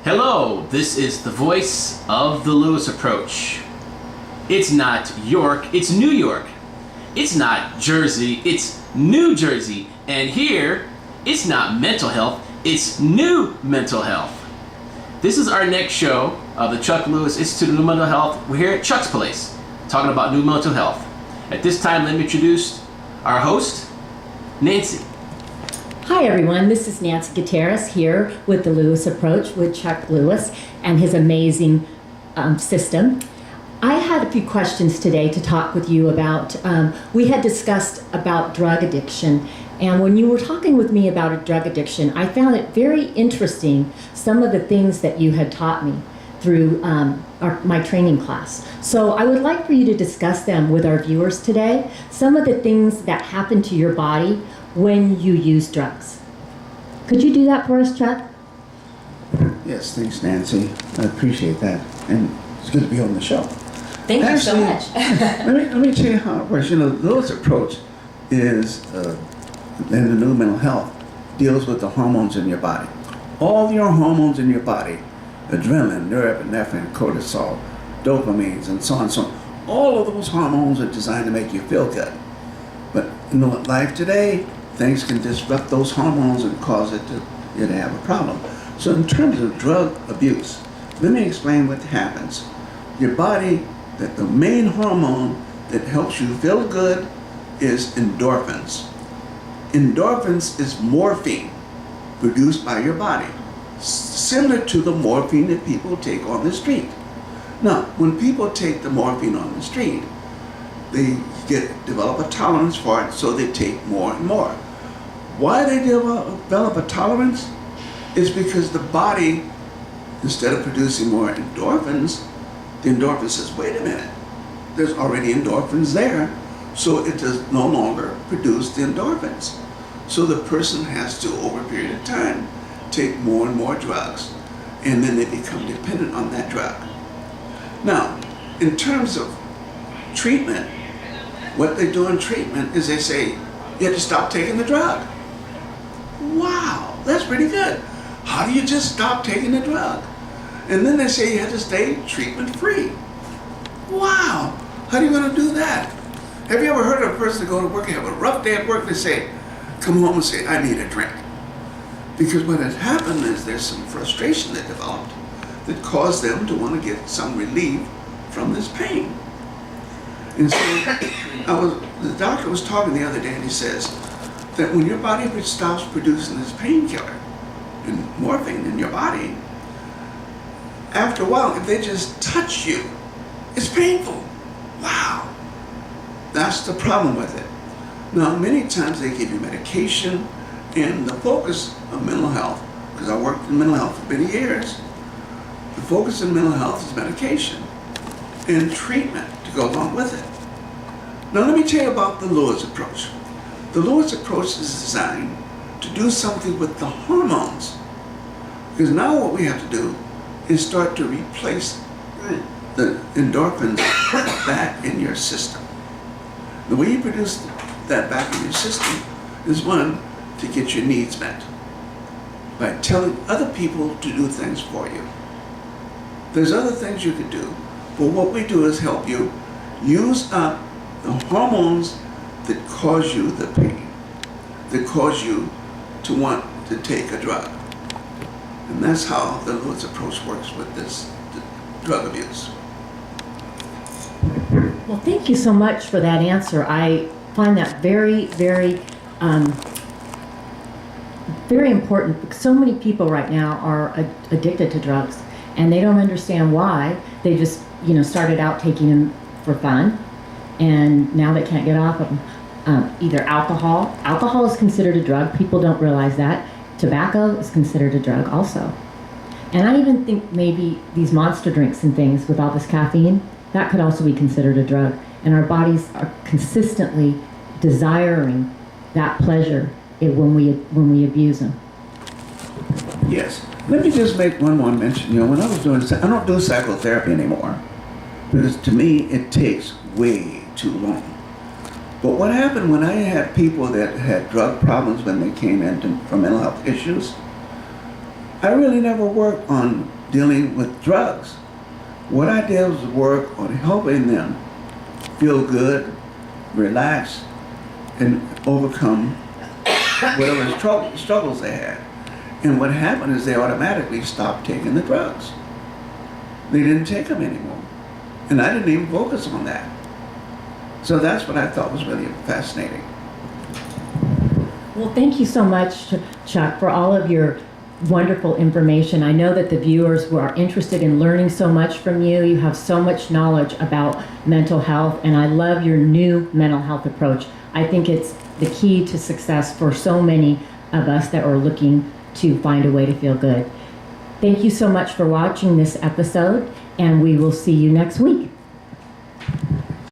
Hello, this is the voice of the Lewis Approach. It's not York, it's New York. It's not Jersey, it's New Jersey. And here, it's not mental health, it's new mental health. This is our next show of the Chuck Lewis Institute of New Mental Health. We're here at Chuck's Place, talking about new mental health. At this time, let me introduce our host, Nancy. Hi everyone, this is Nancy Gutierrez here with the Lewis Approach with Chuck Lewis and his amazing system. I had a few questions today to talk with you about. We had discussed about drug addiction, and when you were talking with me about a drug addiction, I found it very interesting, some of the things that you had taught me through my training class. So I would like for you to discuss them with our viewers today, some of the things that happen to your body when you use drugs. Could you do that for us, Chuck? Yes, thanks, Nancy. I appreciate that. And it's good to be on the show. Thank you so much. let me tell you how it works. You know, the Lewis Approach is, in the new mental health, deals with the hormones in your body. All your hormones in your body, adrenaline, norepinephrine, cortisol, dopamines, and so on and so on. All of those hormones are designed to make you feel good. But in life today, things can disrupt those hormones and cause you to have a problem. So in terms of drug abuse, let me explain what happens. Your body, the main hormone that helps you feel good is endorphins. Endorphins is morphine produced by your body, similar to the morphine that people take on the street. Now, when people take the morphine on the street, they develop a tolerance for it, so they take more and more. Why they develop a tolerance is because the body, instead of producing more endorphins, the endorphin says, wait a minute, there's already endorphins there, so it does no longer produce the endorphins. So the person has to, over a period of time, take more and more drugs, and then they become dependent on that drug. Now, in terms of treatment, what they do in treatment is they say, you have to stop taking the drug. Wow, that's pretty good. How do you just stop taking the drug? And then they say you have to stay treatment free. Wow, how are you going to do that? Have you ever heard of a person go to work and have a rough day at work, they say, come home and say, I need a drink? Because what has happened is there's some frustration that developed that caused them to want to get some relief from this pain. And so the doctor was talking the other day, and he says that when your body stops producing this painkiller and morphine in your body, after a while, if they just touch you, it's painful. Wow. That's the problem with it. Now, many times they give you medication, and the focus of mental health, because I worked in mental health for many years, the focus in mental health is medication and treatment to go along with it. Now let me tell you about the Lewis Approach. The Lewis Approach is designed to do something with the hormones. Because now what we have to do is start to replace the endorphins back in your system. The way you produce that back in your system is, one, to get your needs met by telling other people to do things for you. There's other things you can do, but what we do is help you use up the hormones that cause you the pain, that cause you to want to take a drug. And that's how the Lewis Approach works with this drug abuse. Well, thank you so much for that answer. I find that very, very, very important, because so many people right now are addicted to drugs, and they don't understand why. They just, started out taking them for fun, and now they can't get off of them. Either alcohol. Alcohol is considered a drug. People don't realize that. Tobacco is considered a drug also. And I even think maybe these monster drinks and things with all this caffeine, that could also be considered a drug. And our bodies are consistently desiring that pleasure when we abuse them. Yes. Let me just make one more mention. When I was doing, I don't do psychotherapy anymore, because to me it takes way too long. But what happened when I had people that had drug problems when they came in for mental health issues, I really never worked on dealing with drugs. What I did was work on helping them feel good, relax, and overcome whatever struggles they had. And what happened is they automatically stopped taking the drugs. They didn't take them anymore. And I didn't even focus on that. So that's what I thought was really fascinating. Well, thank you so much, Chuck, for all of your wonderful information. I know that the viewers who are interested in learning so much from you. You have so much knowledge about mental health, and I love your new mental health approach. I think it's the key to success for so many of us that are looking to find a way to feel good. Thank you so much for watching this episode, and we will see you next week.